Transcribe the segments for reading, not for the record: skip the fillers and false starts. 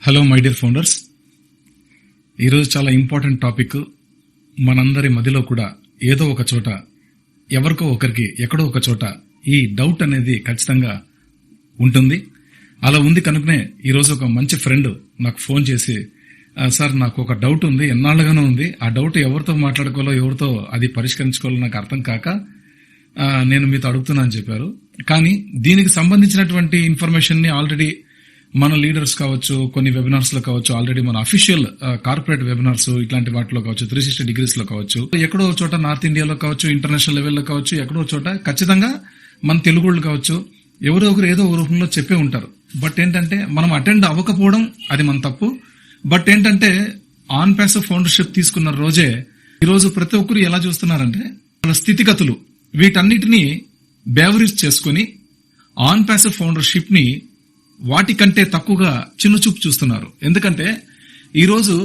Hello my dear founders, ఈరోజు చాలా important topic. మనందరి మదిలో కూడా ఏదో ఒక చోట ఎవరికో ఒకరికి ఎక్కడో ఒక చోట ఈ డౌట్ అనేది ఖచ్చితంగా ఉంటుంది. అలా ఉంది కనుకనే ఈరోజు ఒక మంచి ఫ్రెండ్ నాకు ఫోన్ చేసి, సార్ నాకు ఒక డౌట్ ఉంది, ఎన్నాళ్ళుగానో ఉంది, ఆ డౌట్ ఎవరితో మాట్లాడుకోవాలో ఎవరితో అది పరిష్కరించుకోవాలో నాకు అర్థం కాక నేను మీతో అడుగుతున్నా అని చెప్పారు. కానీ దీనికి సంబంధించినటువంటి ఇన్ఫర్మేషన్ ని ఆల్రెడీ మన లీడర్స్ కావచ్చు, కొన్ని వెబినార్స్ లో కావచ్చు, ఆల్రెడీ మన అఫీషియల్ కార్పొరేట్ వెబినార్స్ ఇట్లాంటి వాటిలో కావచ్చు, 360 డిగ్రీస్ లో కావచ్చు, ఎక్కడో చోట నార్త్ ఇండియాలో కావచ్చు, ఇంటర్నేషనల్ లెవెల్లో కావచ్చు, ఎక్కడో చోట ఖచ్చితంగా మన తెలుగు కావచ్చు, ఎవరో ఒకరు ఏదో ఒక రూపంలో చెప్పే ఉంటారు. బట్ ఏంటంటే మనం అటెండ్ అవ్వకపోవడం అది మన తప్పు. బట్ ఏంటంటే ఆన్ ప్యాసివ్ ఫౌండర్షిప్ తీసుకున్న రోజే ఈరోజు ప్రతి ఒక్కరు ఎలా చూస్తున్నారంటే వాళ్ళ స్థితిగతులు వీటన్నిటినీ బేవరీజ్ చేసుకుని ఆన్ ప్యాసివ్ ఫౌండర్షిప్ ని వాటికంటే తక్కువగా చిన్నచూపు చూస్తున్నారు. ఎందుకంటే ఈరోజు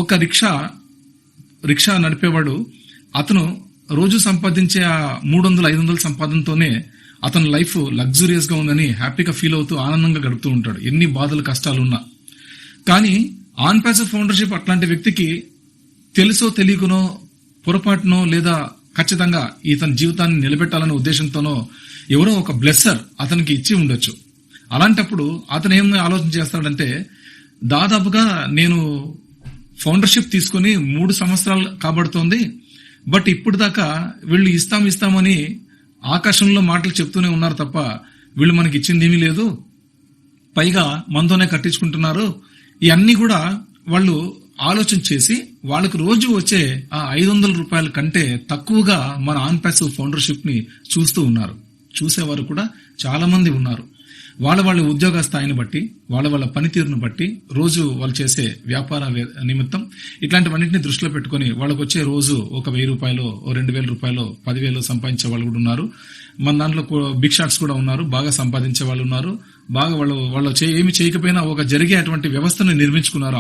ఒక రిక్షా నడిపేవాడు అతను రోజు సంపాదించే ఆ 300-500 సంపాదనతోనే అతని లైఫ్ లగ్జూరియస్ గా ఉందని హ్యాపీగా ఫీల్ అవుతూ ఆనందంగా గడుపుతూ ఉంటాడు, ఎన్ని బాధలు కష్టాలున్నా. కానీ ఆన్ ప్యాసివ్ ఫౌండర్షిప్ అట్లాంటి వ్యక్తికి తెలుసో తెలియకునో పొరపాటునో లేదా ఖచ్చితంగా ఇతని జీవితాన్ని నిలబెట్టాలనే ఉద్దేశంతోనో ఎవరో ఒక బ్లెస్సర్ అతనికి ఇచ్చి ఉండొచ్చు. అలాంటప్పుడు అతను ఏం ఆలోచన చేస్తాడంటే, దాదాపుగా నేను ఫౌండర్షిప్ తీసుకుని 3 సంవత్సరాలు కాబడుతోంది, బట్ ఇప్పుడు దాకా వీళ్ళు ఇస్తామని ఆకాశంలో మాటలు చెప్తూనే ఉన్నారు తప్ప వీళ్ళు మనకి ఇచ్చింది ఏమీ లేదు, పైగా మనతోనే కట్టించుకుంటున్నారు. ఇవన్నీ కూడా వాళ్ళు ఆలోచన చేసి వాళ్ళకు రోజు వచ్చే ఆ 500 రూపాయల కంటే తక్కువగా మన ఆన్ ప్యాసివ్ ఫౌండర్షిప్ ని చూస్తూ ఉన్నారు. చూసేవారు కూడా చాలా మంది ఉన్నారు. వాళ్ళ ఉద్యోగ స్థాయిని బట్టి, వాళ్ళ పనితీరును బట్టి, రోజు వాళ్ళు చేసే వ్యాపార నిమిత్తం ఇట్లాంటివన్నింటినీ దృష్టిలో పెట్టుకుని వాళ్ళకు వచ్చే రోజు ఒక 1000 రూపాయలు, 2000 రూపాయలు, 10,000 సంపాదించే వాళ్ళు కూడా ఉన్నారు. మన దాంట్లో బిగ్ షాట్స్ కూడా ఉన్నారు, బాగా సంపాదించే వాళ్ళు ఉన్నారు. బాగా వాళ్ళు ఏమి చేయకపోయినా ఒక జరిగే అటువంటి వ్యవస్థను నిర్మించుకున్నారు,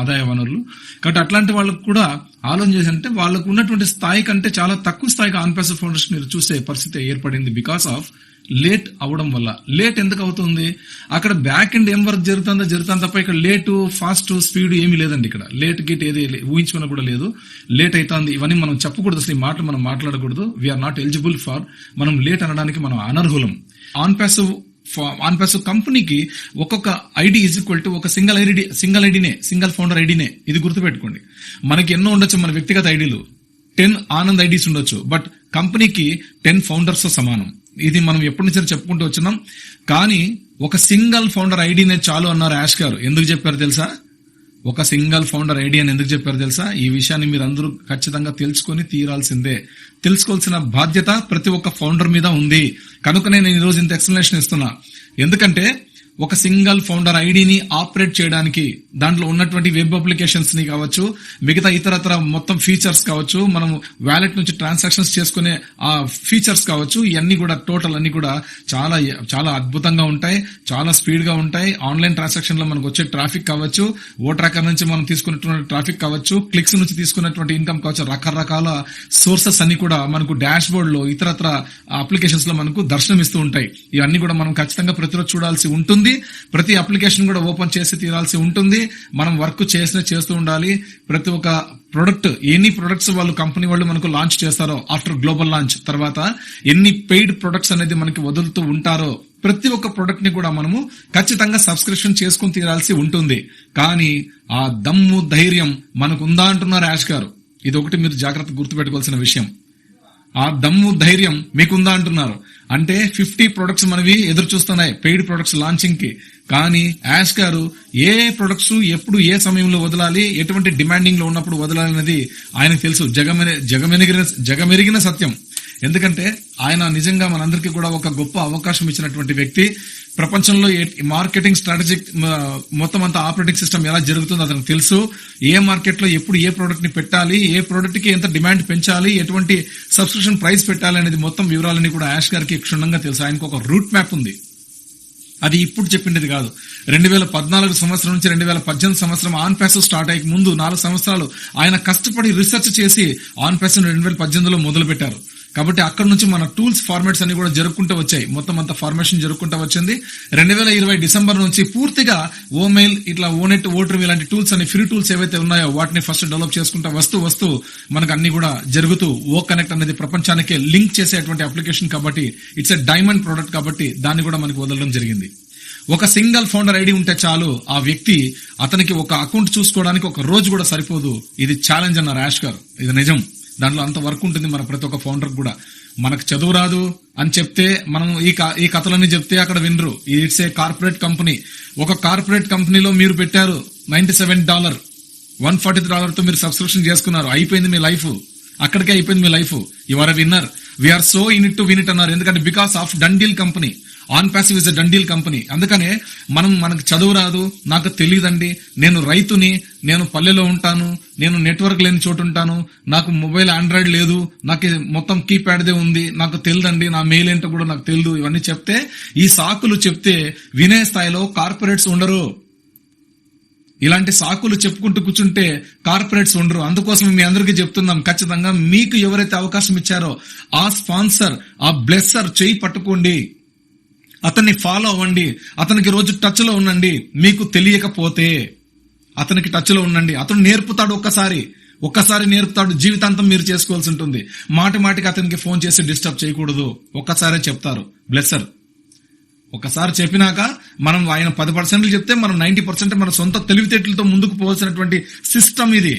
ఆదాయ వనరులు. కాబట్టి అట్లాంటి వాళ్ళకు కూడా ఆలోచన చేశారంటే వాళ్ళకు ఉన్నటువంటి స్థాయి కంటే చాలా తక్కువ స్థాయికి ఆన్ ప్యాసివ్ ఫౌండర్షిప్ మీరు చూసే పరిస్థితి ఏర్పడింది. బికాస్ ఆఫ్ లేట్ అవడం వల్ల. లేట్ ఎందుకు అవుతుంది? అక్కడ బ్యాక్ ఎండ్ ఏం వర్క్ జరుగుతుందో తప్ప ఇక్కడ లేటు, ఫాస్ట్, స్పీడ్ ఏమీ లేదండి. ఇక్కడ లేట్ గిట్ ఏది ఊహించుకున్నా కూడా లేదు. లేట్ అవుతుంది ఇవన్నీ మనం చెప్పకూడదు, అసలు ఈ మాట మనం మాట్లాడకూడదు. వీఆర్ నాట్ ఎలిజిబుల్ ఫర్ మనం లేట్ అనడానికి మనం అనర్హులం. ఆన్ ప్యాసివ్ కంపెనీకి ఒక్కొక్క ఐడి ఈజ్ ఈక్వల్ టు ఒక సింగిల్ ఫౌండర్ ఐడినే. ఇది గుర్తుపెట్టుకోండి. మనకి ఎన్నో ఉండొచ్చు, మన వ్యక్తిగత ఐడీలు 10 ఆనంద్ ఐడీస్ ఉండొచ్చు, బట్ కంపెనీకి 10 ఫౌండర్స్ సమానం. ఇది మనం ఎప్పటి నుంచి చెప్పుకుంటూ వచ్చినాం. కానీ ఒక సింగిల్ ఫౌండర్ ఐడినే చాలు అన్నారు యాష్ గారు. ఎందుకు చెప్పారు తెలుసా? ఒక సింగిల్ ఫౌండర్ ఐడి అని ఎందుకు చెప్పారు తెలుసా? ఈ విషయాన్ని మీరు అందరూ ఖచ్చితంగా తెలుసుకొని తీరాల్సిందే. తెలుసుకోవాల్సిన బాధ్యత ప్రతి ఒక్క ఫౌండర్ మీద ఉంది. కనుకనే నేను ఈరోజు ఇంత ఎక్స్ప్లెనేషన్ ఇస్తున్నా. ఎందుకంటే ఒక సింగిల్ ఫౌండర్ ఐడిని ఆపరేట్ చేయడానికి దాంట్లో ఉన్నటువంటి వెబ్ అప్లికేషన్స్ ని కావచ్చు, మిగతా ఇతరత్ర మొత్తం ఫీచర్స్ కావచ్చు, మనం వ్యాలెట్ నుంచి ట్రాన్సాక్షన్స్ చేసుకునే ఆ ఫీచర్స్ కావచ్చు, ఇవన్నీ కూడా టోటల్ అన్ని కూడా చాలా చాలా అద్భుతంగా ఉంటాయి, చాలా స్పీడ్ గా ఉంటాయి. ఆన్లైన్ ట్రాన్సాక్షన్ లో మనకు వచ్చే ట్రాఫిక్ కావచ్చు, ఓ ట్రాకర్ నుంచి మనం తీసుకున్నటువంటి ట్రాఫిక్ కావచ్చు, క్లిక్స్ నుంచి తీసుకున్నటువంటి ఇన్కమ్ కావచ్చు, రకరకాల సోర్సెస్ అన్ని కూడా మనకు డాష్ బోర్డ్ లో ఇతరత్ర అప్లికేషన్స్ లో మనకు దర్శనమిస్తూ ఉంటాయి. ఇవన్నీ కూడా మనం ఖచ్చితంగా ప్రతిరోజు చూడాల్సి ఉంటుంది. ప్రతి అప్లికేషన్ కూడా ఓపెన్ చేసి తీరాల్సి ఉంటుంది. మనం వర్క్ చేస్తూ ఉండాలి. ప్రతి ఒక్క ప్రొడక్ట్, ఎన్ని ప్రొడక్ట్స్ వాళ్ళు కంపెనీ వాళ్ళు మనకు లాంచ్ చేస్తారో ఆఫ్టర్ గ్లోబల్ లాంచ్ తర్వాత ఎన్ని పెయిడ్ ప్రొడక్ట్స్ అనేది మనకి వదులుతూ ఉంటారో ప్రతి ఒక్క ప్రొడక్ట్ ని కూడా మనము ఖచ్చితంగా సబ్స్క్రిప్షన్ చేసుకుని తీరాల్సి ఉంటుంది. కానీ ఆ దమ్ము ధైర్యం మనకు ఉందా అంటున్నారు యాష్ గారు. ఇది ఒకటి మీరు జాగ్రత్త గుర్తుపెట్టుకోవాల్సిన విషయం. ఆ దమ్ము ధైర్యం మీకుందా అంటున్నారు. అంటే 50 ప్రొడక్ట్స్ మనవి ఎదురు చూస్తున్నాయి పెయిడ్ ప్రొడక్ట్స్ లాంచింగ్ కి. కానీ యాష్ గారు ఏ ప్రొడక్ట్స్ ఎప్పుడు ఏ సమయంలో వదలాలి, ఎటువంటి డిమాండింగ్ లో ఉన్నప్పుడు వదలాలి అనేది ఆయనకు తెలుసు. జగమెరిగిన సత్యం. ఎందుకంటే ఆయన నిజంగా మనందరికీ కూడా ఒక గొప్ప అవకాశం ఇచ్చినటువంటి వ్యక్తి. ప్రపంచంలో మార్కెటింగ్ స్ట్రాటజిక్ మొత్తం అంతా ఆపరేటింగ్ సిస్టమ్ ఎలా జరుగుతుందో అతనికి తెలుసు. ఏ మార్కెట్ లో ఎప్పుడు ఏ ప్రోడక్ట్ ని పెట్టాలి, ఏ ప్రోడక్ట్ కి ఎంత డిమాండ్ పెంచాలి, ఎటువంటి సబ్స్క్రిప్షన్ ప్రైస్ పెట్టాలి అనేది మొత్తం వివరాలన్నీ కూడా యాష్ గారికి క్షుణ్ణంగా తెలుసు. ఆయనకు ఒక రూట్ మ్యాప్ ఉంది. అది ఇప్పుడు చెప్పిండేది కాదు. 2014 సంవత్సరం నుంచి 2018 సంవత్సరం ఆన్ ప్యాసివ్ స్టార్ట్ అయ్యే ముందు 4 సంవత్సరాలు ఆయన కష్టపడి రీసెర్చ్ చేసి ఆన్ ప్యాసివ్ 2018లో మొదలు పెట్టారు. కాబట్టి అక్కడ నుంచి మన టూల్స్ ఫార్మాట్స్ అన్ని కూడా జరుపుకుంటూ వచ్చాయి. మొత్తం అంత ఫార్మేషన్ జరుపుకుంటూ వచ్చింది. 2020 డిసెంబర్ నుంచి పూర్తిగా ఓమెయిల్, ఇట్లా ఓనెట్, ఓటర్ ఇలాంటి టూల్స్ అని ఫ్రీ టూల్స్ ఏవైతే ఉన్నాయో వాటిని ఫస్ట్ డెవలప్ చేసుకుంటూ వస్తూ మనకు అన్ని కూడా జరుగుతూ ఓ కనెక్ట్ అనేది ప్రపంచానికి లింక్ చేసేటువంటి అప్లికేషన్ కాబట్టి ఇట్స్ ఎ డైమండ్ ప్రోడక్ట్ కాబట్టి దాన్ని కూడా మనకి వదలడం జరిగింది. ఒక సింగిల్ ఫౌండర్ ఐడి ఉంటే చాలు, ఆ వ్యక్తి అతనికి ఒక అకౌంట్ చూసుకోవడానికి ఒక రోజు కూడా సరిపోదు. ఇది ఛాలెంజ్ అన్నారు యాష్ గారు. ఇది నిజం. దాంట్లో అంత వర్క్ ఉంటుంది మన ప్రతి ఒక్క ఫౌండర్ కూడా. మనకు చదువు రాదు అని చెప్తే మనం ఈ కథలన్నీ చెప్తే అక్కడ వినరు. It's a corporate company. ఒక కార్పొరేట్ కంపెనీలో మీరు పెట్టారు $97, $140 తో మీరు సబ్స్క్రిప్షన్ చేసుకున్నారు. అయిపోయింది మీ లైఫ్, అక్కడికే అయిపోయింది మీ life. You are a winner. We are so in it to win it అన్నారు. ఎందుకంటే because of done deal company. On passive is a done deal company. అందుకనే మనకు చదువు రాదు, నాకు తెలియదండి, నేను రైతుని, నేను పల్లెలో ఉంటాను, నేను నెట్వర్క్ లేని చోటు ఉంటాను, నాకు మొబైల్ ఆండ్రాయిడ్ లేదు, నాకు మొత్తం కీప్యాడ్దే ఉంది, నాకు తెలియదండి, నా మెయిల్ ఏంటో కూడా నాకు తెలియదు, ఇవన్నీ చెప్తే, ఈ సాకులు చెప్తే వినే స్థాయిలో కార్పొరేట్స్ ఉండరు. ఇలాంటి సాకులు చెప్పుకుంటూ కూర్చుంటే కార్పొరేట్స్ ఉండరు. అందుకోసం మీ అందరికీ చెప్తున్నాం, ఖచ్చితంగా మీకు ఎవరైతే అవకాశం ఇచ్చారో ఆ స్పాన్సర్, ఆ బ్లెస్సర్ చేయి పట్టుకోండి, అతన్ని ఫాలో అవ్వండి, అతనికి రోజు టచ్ లో ఉండండి. మీకు తెలియకపోతే అతనికి టచ్ లో ఉండండి. అతను నేర్పుతాడు, ఒక్కసారి నేర్పుతాడు, జీవితాంతం మీరు చేసుకోవాల్సి ఉంటుంది. మాటికి అతనికి ఫోన్ చేసి డిస్టర్బ్ చేయకూడదు. ఒక్కసారే చెప్తారు బ్లెస్సర్. ఒకసారి చెప్పినాక మనం ఆయన 10% చెప్తే మనం 90% మన సొంత తెలివితేటలతో ముందుకు పోవాల్సినటువంటి సిస్టమ్ ఇది.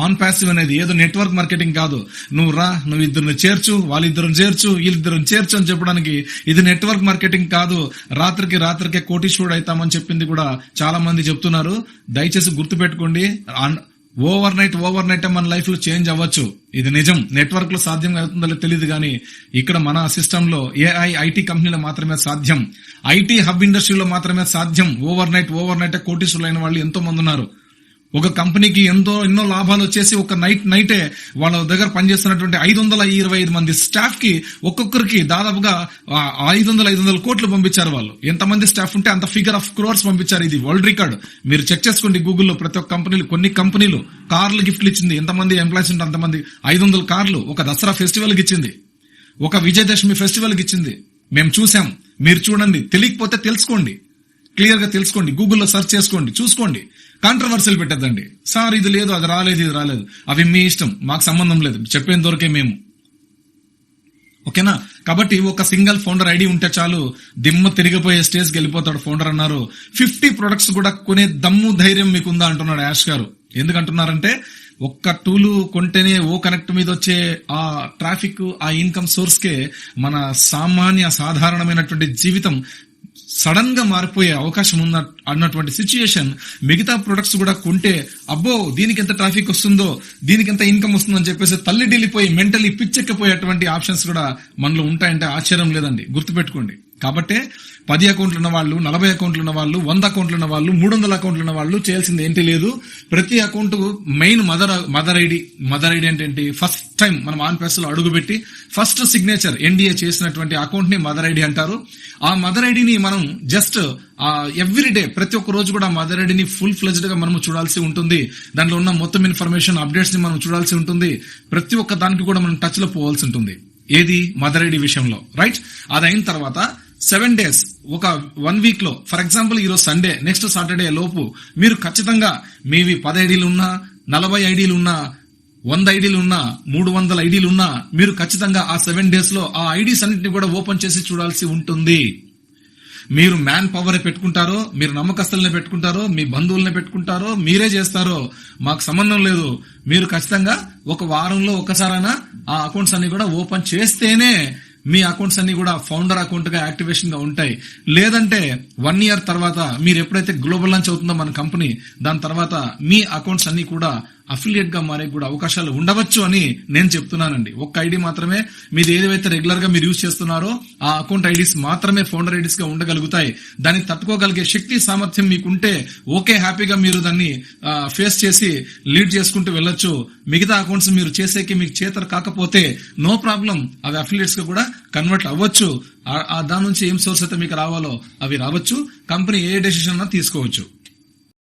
ఆన్ ప్యాసివ్ అనేది ఏదో నెట్వర్క్ మార్కెటింగ్ కాదు. నువ్వు ఇద్దరిని చేర్చు, వాళ్ళిద్దరిని చేర్చు, వీళ్ళిద్దరిని చేర్చు అని చెప్పడానికి ఇది నెట్వర్క్ మార్కెటింగ్ కాదు. రాత్రికే కోటీశ్వరుడు అవుతామని చెప్పింది కూడా చాలా మంది చెప్తున్నారు. దయచేసి గుర్తుపెట్టుకోండి, ఓవర్ నైట్ మన లైఫ్ లో చేంజ్ అవ్వచ్చు. ఇది నిజం. నెట్వర్క్ లో సాధ్యం అవుతుందో తెలియదు కానీ ఇక్కడ మన సిస్టమ్ లో ఏఐ ఐటీ కంపెనీలో మాత్రమే సాధ్యం. ఐటీ హబ్ ఇండస్ట్రీలో మాత్రమే సాధ్యం. ఓవర్ నైట్ కోటీశ్వరులు అయిన వాళ్ళు ఎంతో మంది ఉన్నారు. ఒక కంపెనీకి ఎన్నో లాభాలు వచ్చేసి ఒక నైటే వాళ్ళ దగ్గర పనిచేస్తున్నటువంటి 525 మంది స్టాఫ్ కి ఒక్కొక్కరికి దాదాపుగా 500 కోట్లు పంపించారు. వాళ్ళు ఎంతమంది స్టాఫ్ ఉంటే అంత ఫిగర్ ఆఫ్ క్రోర్స్ పంపించారు. ఇది వరల్డ్ రికార్డ్. మీరు చెక్ చేసుకోండి గూగుల్లో. ప్రతి ఒక్క కొన్ని కంపెనీలు కార్లు గిఫ్ట్లు ఇచ్చింది. ఎంతమంది ఎంప్లాయీస్ ఉంటే అంతమంది 500 కార్లు ఒక దసరా ఫెస్టివల్ కి ఇచ్చింది, ఒక విజయదశమి ఫెస్టివల్ కి ఇచ్చింది. మేము చూసాం, మీరు చూడండి. తెలియకపోతే తెలుసుకోండి, క్లియర్ గా తెలుసుకోండి. గూగుల్లో సెర్చ్ చేసుకోండి, చూసుకోండి. కాంట్రవర్సీలు పెట్టద్దండి. సార్ ఇది లేదు, అది రాలేదు, ఇది రాలేదు, అవి మీ ఇష్టం, మాకు సంబంధం లేదు, చెప్పేంత వరకే మేము. ఓకేనా? కాబట్టి ఒక సింగిల్ ఫౌండర్ ఐడి ఉంటే చాలు, దిమ్మ తిరిగిపోయే స్టేజ్కి వెళ్ళిపోతాడు ఫౌండర్ అన్నారు. 50 ప్రొడక్ట్స్ కూడా కొనే దమ్ము ధైర్యం మీకుందా అంటున్నాడు యాష్ గారు. ఎందుకంటున్నారంటే ఒక్క టూలు కొంటేనే ఓ కనెక్ట్ మీద వచ్చే ఆ ట్రాఫిక్, ఆ ఇన్కమ్ సోర్స్ కే మన సాధారణమైనటువంటి జీవితం సడన్ గా మారిపోయే అవకాశం అన్నటువంటి సిచ్యుయేషన్. మిగతా ప్రొడక్ట్స్ కూడా కొంటే అబ్బో దీనికి ఎంత ట్రాఫిక్ వస్తుందో, దీనికి ఎంత ఇన్కమ్ వస్తుందో అని చెప్పేసి తల్లిడిల్లిపోయి మెంటలీ పిచ్చెక్కిపోయేటువంటి ఆప్షన్స్ కూడా మనలో ఉంటాయంటే ఆశ్చర్యం లేదండి. గుర్తుపెట్టుకోండి. కాబట్టే 10 అకౌంట్లు ఉన్న వాళ్ళు, 40 అకౌంట్లు ఉన్న వాళ్ళు, 100 అకౌంట్లు ఉన్న వాళ్ళు, 300 అకౌంట్లు ఉన్న వాళ్ళు చేయాల్సింది ఏంటి లేదు. ప్రతి అకౌంట్ మెయిన్ మదర్ ఐడి అంటే ఫస్ట్ టైం మనం ఆన్ ప్యాస్ లో అడుగుపెట్టి ఫస్ట్ సిగ్నేచర్ ఎన్డీఏ చేసినటువంటి అకౌంట్ ని మదర్ ఐడి అంటారు. ఆ మదర్ ఐడిని మనం జస్ట్ ఎవ్రీ డే ప్రతి ఒక్క రోజు కూడా మదర్ ఐడిని ఫుల్ ఫ్లెజ్డ్ గా మనం చూడాల్సి ఉంటుంది. దాంట్లో ఉన్న మొత్తం ఇన్ఫర్మేషన్ అప్డేట్స్ ని మనం చూడాల్సి ఉంటుంది. ప్రతి ఒక్క దానికి కూడా మనం టచ్ లో పోవాల్సి ఉంటుంది. ఏది? మదర్ ఐడి విషయంలో. రైట్? అది అయిన తర్వాత 7 days, ఒక 1 week లో, ఫర్ ఎగ్జాంపుల్ ఈరోజు సండే, నెక్స్ట్ సాటర్డే లోపు మీరు ఖచ్చితంగా మీవి 10 ఐడీలు ఉన్నా, 40 ఐడీలు ఉన్నా, 100 ఐడీలు ఉన్నా, 300 ఐడీలు ఉన్నా, మీరు ఖచ్చితంగా ఆ 7 days లో ఆ ఐడీస్ అన్నింటినీ కూడా ఓపెన్ చేసి చూడాల్సి ఉంటుంది. మీరు మ్యాన్ పవర్ పెట్టుకుంటారో, మీరు నమ్మకస్తుల్ని పెట్టుకుంటారో, మీ బంధువుల్ని పెట్టుకుంటారో, మీరే చేస్తారో మాకు సంబంధం లేదు. మీరు ఖచ్చితంగా ఒక వారంలో ఒక్కసారైనా ఆ అకౌంట్స్ అన్ని కూడా ఓపెన్ చేస్తేనే మీ అకౌంట్స్ అన్ని కూడా ఫౌండర్ అకౌంట్ గా యాక్టివేషన్ గా ఉంటాయి. లేదంటే 1 year తర్వాత మీరు ఎప్పుడైతే గ్లోబల్ లాంచ్ అవుతుందో మన కంపెనీ, దాని తర్వాత మీ అకౌంట్స్ అన్ని కూడా అఫిలియేట్ గా మారే కూడా అవకాశాలు ఉండవచ్చు అని నేను చెప్తున్నానండి. ఒక్క ఐడి మాత్రమే మీది ఏదైతే రెగ్యులర్ గా మీరు యూజ్ చేస్తున్నారో ఆ అకౌంట్ ఐడీస్ మాత్రమే ఫౌండర్ ఐడీస్ గా ఉండగలుగుతాయి. దాన్ని తట్టుకోగలిగే శక్తి సామర్థ్యం మీకుంటే ఓకే, హ్యాపీగా మీరు దాన్ని ఫేస్ చేసి లీడ్ చేసుకుంటూ వెళ్ళొచ్చు. మిగతా అకౌంట్స్ మీరు చేసేకి మీకు చేతరు కాకపోతే నో ప్రాబ్లం, అవి అఫిలియేట్స్ గా కూడా కన్వర్ట్ అవ్వచ్చు. దాని నుంచి ఏం సోర్స్ అయితే మీకు రావాలో అవి రావచ్చు. కంపెనీ ఏ డెసిషన్ అన్నా తీసుకోవచ్చు.